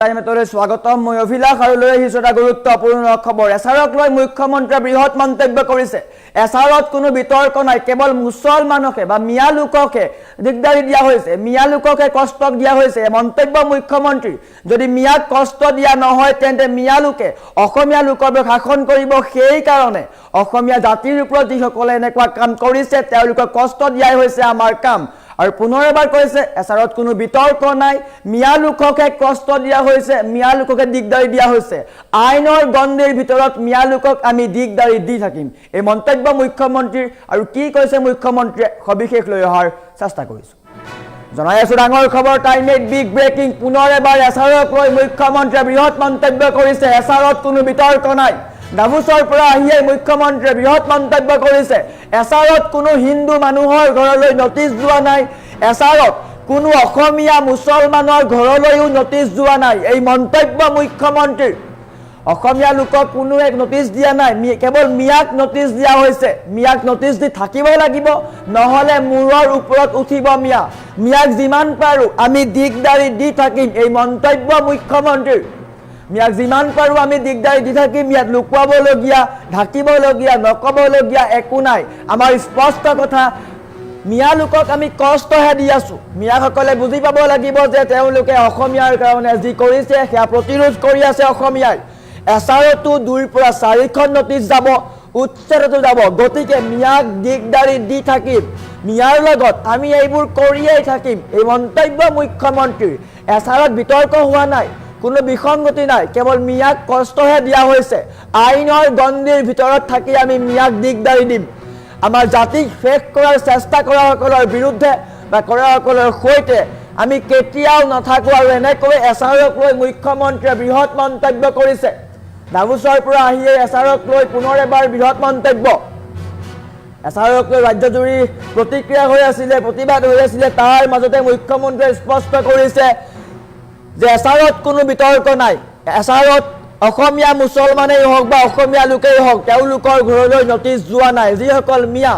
টাইমতলৈ স্বাগতম মই অভিলাষ আৰু লৈ আহিছো এটা গুৰুত্বপূৰ্ণ খবৰ এছাৰক লৈ মুখ্যমন্ত্ৰীয়ে বৃহৎ মন্তব্য কৰিছে এছাৰত কোনো বিতৰ্ক নাই কেৱল মুছলমানকে বা মিয়া লোককে দিগদাৰি দিয়া হৈছে মিয়া লোককে কষ্ট দিয়া হৈছে মন্তব্য মুখ্যমন্ত্ৰী যদি মিয়াক কষ্ট দিয়া নহয় তেন্তে মিয়া লোকে অসমীয়া লোকৰ শাসন কৰিব সেই কাৰণে অসমীয়া জাতিৰ ওপৰত যিসকলে এনেকুৱা কাম কৰিছে তেওঁলোকক কষ্ট দিয়াই হৈছে আমাৰ কাম আৰু পুনৰ এবাৰ কৈছে এছাৰত কোনো বিতৰ্ক নাই মিয়া লোককে কষ্ট দিয়া হৈছে মিয়া লোককে দিগদাৰি দিয়া হৈছে আইনৰ গণ্ডিৰ ভিতৰত মিয়া লোকক আমি দিগদাৰি দি থাকিম এই মন্তব্য মুখ্যমন্ত্ৰীৰ আৰু কি কৈছে মুখ্যমন্ত্ৰীয়ে সবিশেষ লৈ অহাৰ চেষ্টা কৰিছো জনাই আছো ডাঙৰ খবৰ টাইমেট বিগ ব্ৰেকিং পুনৰ এবাৰ এছাৰক লৈ মুখ্যমন্ত্ৰীয়ে বৃহৎ মন্তব্য কৰিছে এছাৰত কোনো বিতৰ্ক নাই দাভোছৰ পৰা আহিয়ে মুখ্যমন্ত্ৰীয়ে বৃহৎ মন্তব্য কৰিছে এছাৰত কোনো হিন্দু মানুহৰ ঘৰলৈ নটিচ যোৱা নাই এছাৰত কোনো অসমীয়া মুছলমানৰ ঘৰলৈও নটিচ যোৱা নাই এই মন্তব্য মুখ্যমন্ত্ৰীৰ অসমীয়া লোকক কোনো এক নটিচ দিয়া নাই কেৱল মিয়াক নটিচ দিয়া হৈছে মিয়াক নটিচ দি থাকিব লাগিব নহলে মূৰৰ ওপৰত উঠিব মিয়াক যিমান পাৰো আমি দিগদাৰি দি থাকিম এই মন্তব্য মুখ্যমন্ত্ৰীৰ মিয়াক যিমান পাৰো আমি দিগদাৰি দি থাকিম ইয়াত লুকুৱাবলগীয়া ঢাকিবলগীয়া নকবলগীয়া একো নাই আমাৰ স্পষ্ট কথা মিয়া লোকক আমি কষ্টহে দি আছো মিয়াসকলে বুজি পাব লাগিব যে তেওঁলোকে অসমীয়াৰ কাৰণে যি কৰিছে সেয়া প্ৰতিৰোধ কৰি আছে অসমীয়াই এছাৰতো 2 পৰা 4খন নটিচ যাব উচ্ছেদতো যাব গতিকে মিয়াক দিগদাৰি দি থাকিম মিয়াৰ লগত আমি এইবোৰ কৰিয়েই থাকিম এই মন্তব্য মুখ্যমন্ত্ৰীৰ এছাৰত বিতৰ্ক হোৱা নাই কোনো বিসংগতি নাই কেৱল মিয়াক কষ্টহে দিয়া হৈছে আইনৰ গণ্ডিৰ ভিতৰত থাকি আমি মিয়াক দিগদাৰি দিম আমাৰ জাতিক শেষ কৰাৰ চেষ্টা কৰাসকলৰ বিৰুদ্ধে বা কৰাসকলৰ সৈতে আমি কেতিয়াও নাথাকো আৰু এনেকৈ এছাৰক লৈ মুখ্যমন্ত্ৰীয়ে বৃহৎ মন্তব্য কৰিছে দাভোছৰ পৰা আহিয়ে এছাৰক লৈ পুনৰ এবাৰ বৃহৎ মন্তব্য এছাৰক লৈ ৰাজ্যজুৰি প্ৰতিক্ৰিয়া হৈ আছিলে প্ৰতিবাদ হৈ আছিলে তাৰ মাজতে মুখ্যমন্ত্ৰীয়ে স্পষ্ট কৰিছে যে এছাৰত কোনো বিতৰ্ক নাই এছাৰত অসমীয়া মুছলমানেই হওক বা অসমীয়া লোকেই হওক তেওঁলোকৰ ঘৰলৈ নটিচ যোৱা নাই যিসকল মিয়া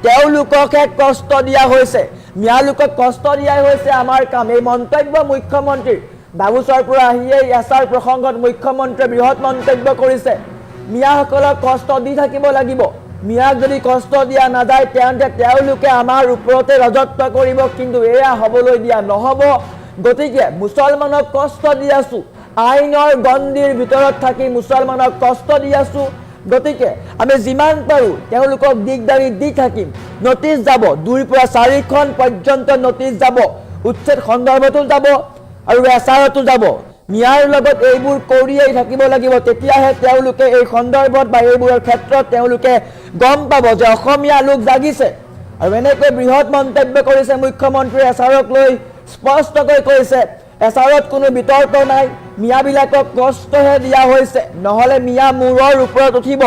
তেওঁলোককহে কষ্ট দিয়া হৈছে মিয়া লোকক কষ্ট দিয়াই হৈছে আমাৰ কাম এই মন্তব্য মুখ্যমন্ত্ৰীৰ দাভোছৰ পৰা আহিয়ে এছাৰ প্ৰসংগত মুখ্যমন্ত্ৰীয়ে বৃহৎ মন্তব্য কৰিছে মিয়াসকলক কষ্ট দি থাকিব লাগিব মিয়াক যদি কষ্ট দিয়া নাযায় তেন্তে তেওঁলোকে আমাৰ ওপৰতে ৰাজত্ব কৰিব কিন্তু এয়া হ'বলৈ দিয়া নহ'ব গতিকে মুছলমানক কষ্ট দি আছো আইনৰ গণ্ডিৰ ভিতৰত থাকি মুছলমানক কষ্ট দি আছো গতিকে আমি যিমান পাৰো তেওঁলোকক দিগদাৰি দি থাকিম নটিচ যাব 2 পৰা 4খন পৰ্যন্ত নটিচ যাব উচ্ছেদ সন্দৰ্ভতো যাব আৰু এছাৰতো যাব মিয়াৰ লগত এইবোৰ কৰিয়েই থাকিব লাগিব তেতিয়াহে তেওঁলোকে এই সন্দৰ্ভত বা এইবোৰৰ ক্ষেত্ৰত তেওঁলোকে গম পাব যে অসমীয়া লোক জাগিছে আৰু এনেকৈ বৃহৎ মন্তব্য কৰিছে মুখ্যমন্ত্ৰীয়ে এছাৰক লৈ স্পষ্টকৈ কৈছে এছাৰত কোনো বিতৰ্ক নাই মিয়াবিলাকক কষ্টহে দিয়া হৈছে নহলে মিয়া মূৰৰ ওপৰত উঠিব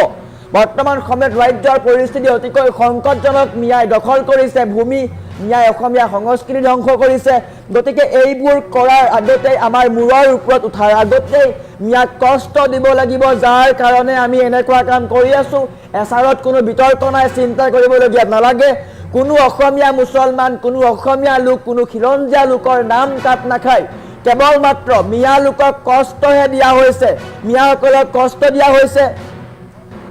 বৰ্তমান সময়ত ৰাজ্যৰ পৰিস্থিতি অতিকৈ সংকটজনক মিয়াই দখল কৰিছে ভূমি মিয়াই অসমীয়া সংস্কৃতি ধ্বংস কৰিছে গতিকে এইবোৰ কৰাৰ আগতে আমাৰ মূৰৰ ওপৰত উঠাৰ আগতে মিয়াক কষ্ট দিব লাগিব যাৰ কাৰণে আমি এনেকুৱা কাম কৰি আছো এছাৰত কোনো বিতৰ্ক নাই চিন্তা কৰিবলগীয়া নালাগে কোনো অসমীয়া মুছলমান কোনো অসমীয়া লোক কোনো খিলঞ্জীয়া লোকৰ নাম কাট নাখায় কেৱল মাত্ৰ মিয়া লোকক কষ্টহে দিয়া হৈছে মিয়াসকলক কষ্ট দিয়া হৈছে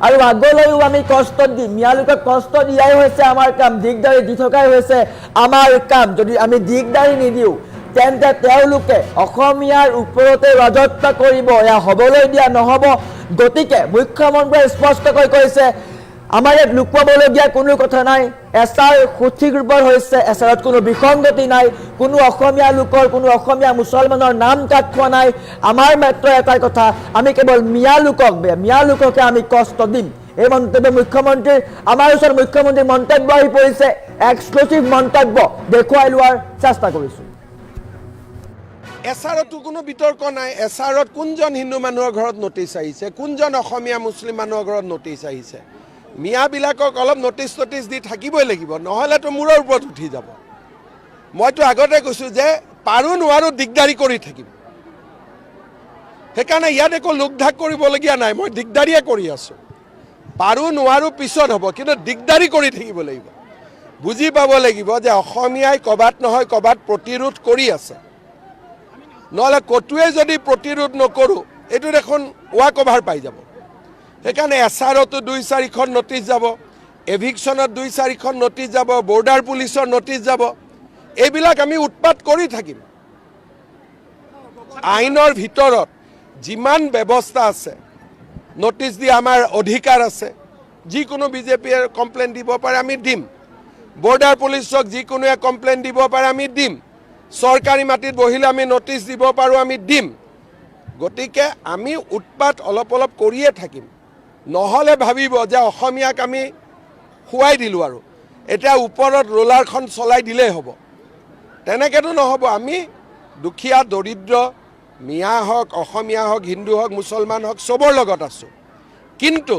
আৰু আগলৈও আমি কষ্ট দিম মিয়া লোকক কষ্ট দিয়াই হৈছে আমাৰ কাম দিগদাৰি দি থকাই হৈছে আমাৰ কাম যদি আমি দিগদাৰি নিদিওঁ তেন্তে তেওঁলোকে অসমীয়াৰ ওপৰতে ৰাজত্ব কৰিব এয়া হ'বলৈ দিয়া নহ'ব গতিকে মুখ্যমন্ত্ৰীয়ে স্পষ্টকৈ কৈছে আমাৰ ইয়াত লুকুৱাবলগীয়া কোনো কথা নাই এছাৰ সঠিক ৰূপৰ হৈছে এছাৰত কোনো বিসংগতি নাই কোনো অসমীয়া লোকৰ কোনো অসমীয়া মুছলমানৰ নাম কাট খোৱা নাই আমাৰ মাত্ৰ এটা কথা আমি কেৱল মিয়া লোককে আমি কষ্ট দিম এই মন্তব্য মুখ্যমন্ত্ৰীৰ আমাৰ ওচৰত মুখ্যমন্ত্ৰীৰ মন্তব্য আহি পৰিছে এক্সক্লুচিভ মন্তব্য দেখুৱাই লোৱাৰ চেষ্টা কৰিছো এছাৰতো কোনো বিতৰ্ক নাই এছাৰত কোনজন হিন্দু মানুহৰ ঘৰত নটিচ আহিছে কোনজন অসমীয়া মুছলিম মানুহৰ ঘৰত নটিচ আহিছে মিয়াবিলাকক অলপ নটিচ দি থাকিবই লাগিব নহ'লেতো মূৰৰ ওপৰত উঠি যাব মইতো আগতে কৈছোঁ যে পাৰো নোৱাৰো দিগদাৰি কৰি থাকিম সেইকাৰণে ইয়াত একো লোকঢাক কৰিবলগীয়া নাই মই দিগদাৰিয়ে কৰি আছোঁ পাৰো নোৱাৰো পিছত হ'ব কিন্তু দিগদাৰি কৰি থাকিব লাগিব বুজি পাব লাগিব যে অসমীয়াই ক'ৰবাত নহয় ক'ৰবাত প্ৰতিৰোধ কৰি আছে নহ'লে ক'তোৱে যদি প্ৰতিৰোধ নকৰোঁ এইটো দেখোন ৱাক অভাৰ পাই যাব। সেইকাৰণে এছআৰতো 2-4খন নটিচ যাব, এভিকশ্যনত 2-4খন নটিচ যাব, বৰ্ডাৰ পুলিচৰ নটিচ যাব। এইবিলাক আমি উৎপাত কৰি থাকিম। আইনৰ ভিতৰত যিমান ব্যৱস্থা আছে, নটিচ দিয়া আমাৰ অধিকাৰ আছে। যিকোনো বিজেপিয়ে কমপ্লেইন দিব পাৰে, আমি দিম। বৰ্ডাৰ পুলিচক যিকোনোৱে কমপ্লেইন দিব পাৰে, আমি দিম। চৰকাৰী মাটিত বহিলে আমি নটিচ দিব পাৰোঁ, আমি দিম। গতিকে আমি উৎপাত অলপ অলপ কৰিয়ে থাকিম। নহ'লে ভাবিব যে অসমীয়াক আমি খুৱাই দিলোঁ আৰু এতিয়া ওপৰত ৰোলাৰখন চলাই দিলেই হ'ব। তেনেকৈতো নহ'ব। আমি দুখীয়া দৰিদ্ৰ মিয়া হওক, অসমীয়া হওক, হিন্দু হওক, মুছলমান হওক, চবৰ লগত আছোঁ। কিন্তু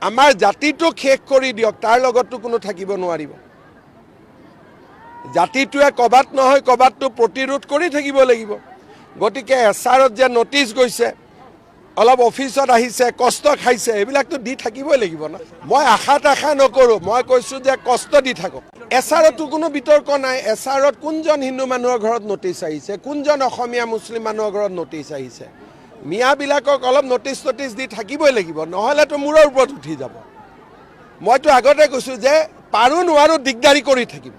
আমাৰ জাতিটোক শেষ কৰি দিয়ক, তাৰ লগততো কোনো থাকিব নোৱাৰিব। জাতিটোৱে ক'ৰবাত নহয় ক'ৰবাততো প্ৰতিৰোধ কৰি থাকিব লাগিব। গতিকে এছআৰত যে নটিচ গৈছে, অলপ অফিচত আহিছে, কষ্ট খাইছে, এইবিলাকতো দি থাকিবই লাগিব ন। মই আশা নকৰোঁ, মই কৈছোঁ যে কষ্ট দি থাকক। এছআৰতো কোনো বিতৰ্ক নাই। এছআৰত কোনজন হিন্দু মানুহৰ ঘৰত নটিচ আহিছে, কোনজন অসমীয়া মুছলিম মানুহৰ ঘৰত নটিচ আহিছে। মিয়াবিলাকক অলপ নটিচ দি থাকিবই লাগিব, নহ'লেতো মূৰৰ ওপৰত উঠি যাব। মইতো আগতে কৈছোঁ যে পাৰোঁ নোৱাৰোঁ দিগদাৰি কৰি থাকিম।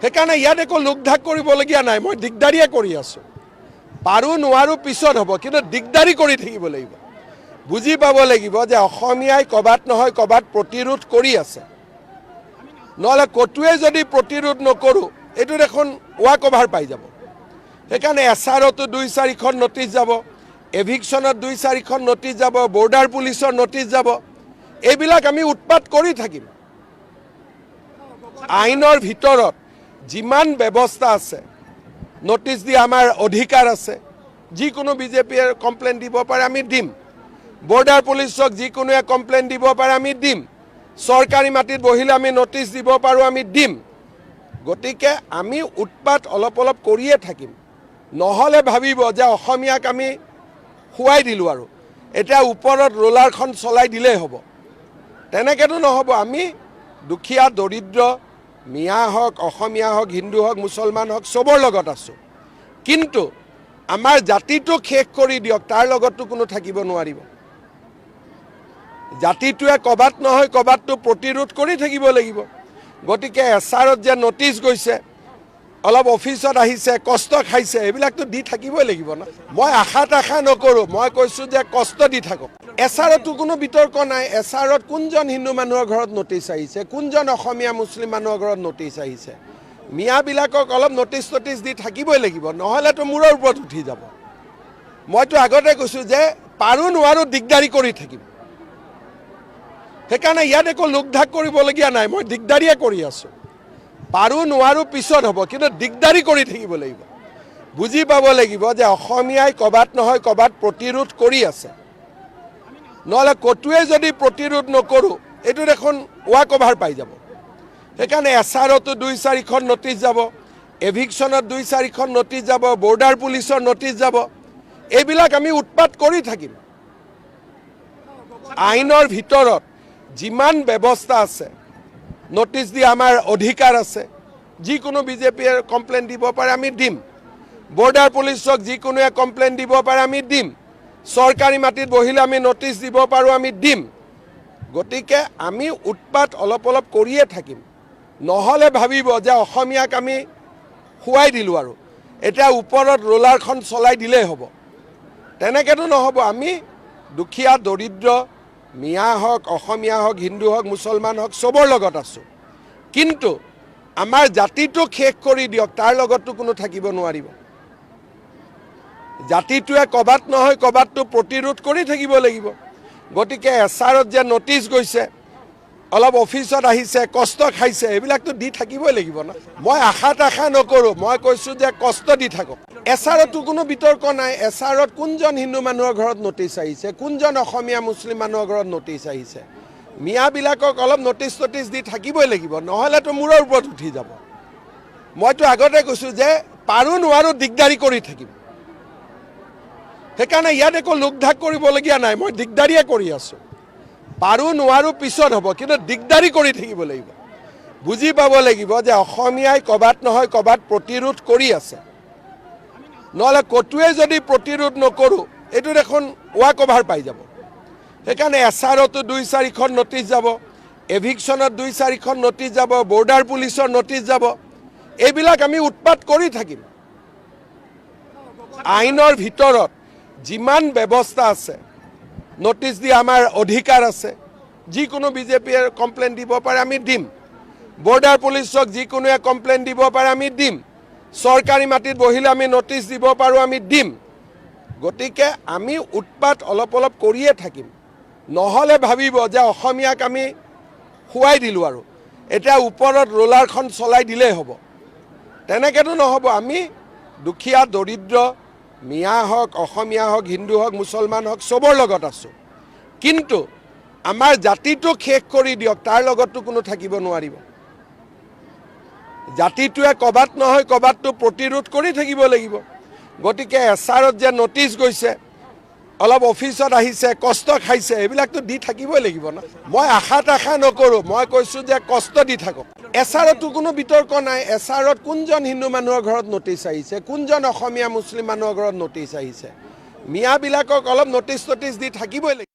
সেইকাৰণে ইয়াত একো লোকধাক কৰিবলগীয়া নাই, মই দিগদাৰিয়ে কৰি আছোঁ। পাৰোঁ নোৱাৰোঁ পিছত হ'ব, কিন্তু দিগদাৰি কৰি থাকিব লাগিব। বুজি পাব লাগিব যে অসমীয়াই ক'ৰবাত নহয় ক'ৰবাত প্ৰতিৰোধ কৰি আছে। নহ'লে ক'তোৱে যদি প্ৰতিৰোধ নকৰোঁ এইটো দেখোন ৱাক অভাৰ পাই যাব। সেইকাৰণে এছআৰতো 2-4খন নটিচ যাব, এভিকশ্যনত 2-4খন নটিচ যাব, বৰ্ডাৰ পুলিচৰ নটিচ যাব। এইবিলাক আমি উৎপাত কৰি থাকিম। আইনৰ ভিতৰত যিমান ব্যৱস্থা আছে, নটিচ দিয়া আমাৰ অধিকাৰ আছে। যিকোনো বিজেপিয়ে কমপ্লেইন দিব পাৰে, আমি দিম। বৰ্ডাৰ পুলিচক যিকোনোৱে কমপ্লেইন দিব পাৰে, আমি দিম। চৰকাৰী মাটিত বহিলে আমি নটিচ দিব পাৰোঁ, আমি দিম। গতিকে আমি উৎপাত অলপ অলপ কৰিয়ে থাকিম। নহ'লে ভাবিব যে অসমীয়াক আমি খুৱাই দিলোঁ আৰু এতিয়া ওপৰত ৰোলাৰখন চলাই দিলেই হ'ব। তেনেকৈতো নহ'ব। আমি দুখীয়া দৰিদ্ৰ মিয়া হওক, অসমীয়া হওক, হিন্দু হওক, মুছলমান হওক, চবৰ লগত আছোঁ। কিন্তু আমাৰ জাতিটোক শেষ কৰি দিয়ক, তাৰ লগততো কোনো থাকিব নোৱাৰিব। জাতিটোৱে ক'ৰবাত নহয় ক'ৰবাততো প্ৰতিৰোধ কৰি থাকিব লাগিব। গতিকে এছআৰত যে নটিচ গৈছে, অলপ অফিচত আহিছে, কষ্ট খাইছে, এইবিলাকতো দি থাকিবই লাগিব ন। মই আশা নকৰোঁ, মই কৈছোঁ যে কষ্ট দি থাকক। এছআৰতো কোনো বিতৰ্ক নাই। এছআৰত কোনজন হিন্দু মানুহৰ ঘৰত নটিচ আহিছে, কোনজন অসমীয়া মুছলিম মানুহৰ ঘৰত নটিচ আহিছে। মিয়াবিলাকক অলপ নটিচ দি থাকিবই লাগিব, নহ'লেতো মূৰৰ ওপৰত উঠি যাব। মইতো আগতে কৈছোঁ যে পাৰোঁ নোৱাৰোঁ দিগদাৰি কৰি থাকিম। সেইকাৰণে ইয়াত একো লোকধাক কৰিবলগীয়া নাই, মই দিগদাৰিয়ে কৰি আছোঁ। পাৰোঁ নোৱাৰোঁ পিছত হ'ব, কিন্তু দিগদাৰি কৰি থাকিব লাগিব। বুজি পাব লাগিব যে অসমীয়াই ক'ৰবাত নহয় ক'ৰবাত প্ৰতিৰোধ কৰি আছে। নহ'লে ক'তোৱে যদি প্ৰতিৰোধ নকৰোঁ এইটো দেখোন ৱাক অভাৰ পাই যাব। সেইকাৰণে এছআৰতো 2-4খন নটিচ যাব, এভিকশ্যনত 2-4খন নটিচ যাব, বৰ্ডাৰ পুলিচৰ নটিচ যাব। এইবিলাক আমি উৎপাত কৰি থাকিম। আইনৰ ভিতৰত যিমান ব্যৱস্থা আছে, নটিচ দিয়া আমাৰ অধিকাৰ আছে। যিকোনো বিজেপিয়ে কমপ্লেইন দিব পাৰে, আমি দিম। বৰ্ডাৰ পুলিচক যিকোনোৱে কমপ্লেইন দিব পাৰে, আমি দিম। চৰকাৰী মাটিত বহিলে আমি নটিচ দিব পাৰোঁ, আমি দিম। গতিকে আমি উৎপাত অলপ অলপ কৰিয়ে থাকিম। নহ'লে ভাবিব যে অসমীয়াক আমি খুৱাই দিলোঁ আৰু এতিয়া ওপৰত ৰোলাৰখন চলাই দিলেই হ'ব। তেনেকৈতো নহ'ব। আমি দুখীয়া দৰিদ্ৰ মিয়া হওক, অসমীয়া হওক, হিন্দু হওক, মুছলমান হওক, চবৰ লগত আছোঁ। কিন্তু আমাৰ জাতিটোক শেষ কৰি দিয়ক, তাৰ লগততো কোনো থাকিব নোৱাৰিব। জাতিটোৱে ক'ৰবাত নহয় ক'ৰবাততো প্ৰতিৰোধ কৰি থাকিব লাগিব। গতিকে এছআৰত যে নটিচ গৈছে, অলপ অফিচত আহিছে, কষ্ট খাইছে, এইবিলাকতো দি থাকিবই লাগিব ন। মই আশা নকৰোঁ, মই কৈছোঁ যে কষ্ট দি থাকক। এছআৰতো কোনো বিতৰ্ক নাই। এছআৰত কোনজন হিন্দু মানুহৰ ঘৰত নটিচ আহিছে, কোনজন অসমীয়া মুছলিম মানুহৰ ঘৰত নটিচ আহিছে। মিয়াবিলাকক অলপ নটিচ দি থাকিবই লাগিব, নহ'লেতো মূৰৰ ওপৰত উঠি যাব। মইতো আগতে কৈছোঁ যে পাৰোঁ নোৱাৰোঁ দিগদাৰি কৰি থাকিম। সেইকাৰণে ইয়াত একো লোকধাক কৰিবলগীয়া নাই, মই দিগদাৰিয়ে কৰি আছোঁ। পাৰোঁ নোৱাৰোঁ পিছত হ'ব, কিন্তু দিগদাৰি কৰি থাকিব লাগিব। বুজি পাব লাগিব যে অসমীয়াই ক'ৰবাত নহয় ক'ৰবাত প্ৰতিৰোধ কৰি আছে। নহ'লে ক'তোৱে যদি প্ৰতিৰোধ নকৰোঁ এইটো দেখোন ৱাক অভাৰ পাই যাব। সেইকাৰণে এছআৰতো 2-4খন নটিচ যাব, এভিকশ্যনত 2-4খন নটিচ যাব, বৰ্ডাৰ পুলিচৰ নটিচ যাব। এইবিলাক আমি উৎপাত কৰি থাকিম। আইনৰ ভিতৰত যিমান ব্যৱস্থা আছে নটিচ দিয়া আমাৰ অধিকাৰ আছে। যিকোনো বিজেপিয়ে কমপ্লেইন দিব পাৰে, আমি দিম। বৰ্ডাৰ পুলিচক যিকোনোৱে কমপ্লেইন দিব পাৰে, আমি দিম। চৰকাৰী মাটিত বহিলে আমি নটিচ দিব পাৰোঁ, আমি দিম। গতিকে আমি উৎপাত অলপ অলপ কৰিয়ে থাকিম। নহ'লে ভাবিব যে অসমীয়াক আমি খুৱাই দিলোঁ আৰু এতিয়া ওপৰত ৰোলাৰখন চলাই দিলেই হ'ব। তেনেকৈতো নহ'ব। আমি দুখীয়া দৰিদ্ৰ মিয়া হওক, অসমীয়া হওক, হিন্দু হওক, মুছলমান হওক, চবৰ লগত আছোঁ। কিন্তু আমাৰ জাতিটোক শেষ কৰি দিয়ক, তাৰ লগততো কোনো থাকিব নোৱাৰিব। জাতিটোৱে ক'ৰবাত নহয় ক'ৰবাততো প্ৰতিৰোধ কৰি থাকিব লাগিব। গতিকে এছআৰত যে নটিচ গৈছে, অলপ অফিচত আহিছে, কষ্ট খাইছে, এইবিলাকতো দি থাকিবই লাগিব ন। মই আশা নকৰোঁ, মই কৈছোঁ যে কষ্ট দি থাকক। এছআৰতো কোনো বিতৰ্ক নাই। এছআৰত কোনজন হিন্দু মানুহৰ ঘৰত নটিচ আহিছে, কোনজন অসমীয়া মুছলিম মানুহৰ ঘৰত নটিচ আহিছে। মিয়াবিলাকক অলপ নটিচ দি থাকিবই লাগিব।